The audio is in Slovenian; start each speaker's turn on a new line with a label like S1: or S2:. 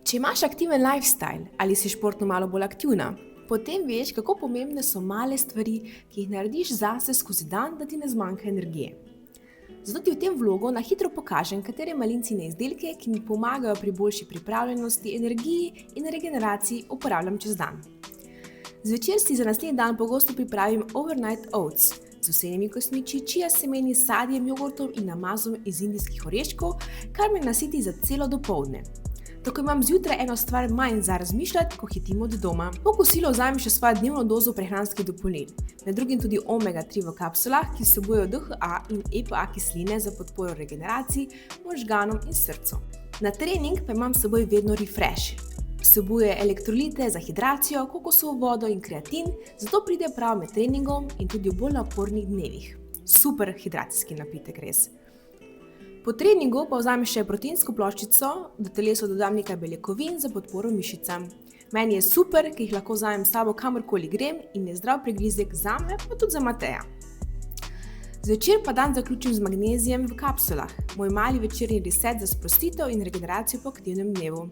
S1: Če imaš aktiven lifestyle ali si športno malo bolj aktivna, potem veš, kako pomembne so male stvari, ki jih narediš zase skozi dan, da ti ne zmanjka energije. Zato ti v tem vlogu na hitro pokažem, katere malincine izdelke, ki mi pomagajo pri boljši pripravljenosti, energiji in regeneraciji, uporabljam čez dan. Zvečer si za naslednji dan pogosto pripravim overnight oats z vsemi kosmiči, chia semeni, sadjem, jogurtom in namazom iz indijskih oreškov, kar me nasiti za celo dopoldne. Tako imam zjutraj eno stvar manj za razmišljati, ko hitim od doma. Po kosilu vzamem še svojo dnevno dozo prehranskih dopolnil, med drugim tudi omega-3 v kapsulah, ki vsebujejo DHA in EPA kisline za podporo regeneraciji, možganom in srcu. Na trening pa imam s seboj vedno refresh. Vsebuje elektrolite za hidracijo, kokosovo vodo in kreatin, zato pride prav med treningom in tudi v bolj napornih dnevih. Super hidracijski napitek res. Po treningu pa vzamem še proteinsko ploščico, da telesu dodam nekaj beljakovin za podporo mišicam. Meni je super, ker jih lahko vzamem s sabo kamorkoli grem in je zdrav pregrizek zame, pa tudi za Mateja. Zvečer pa dan zaključim z magnezijem v kapsulah, moj mali večerni reset za sprostitev in regeneracijo po aktivnem dnevu.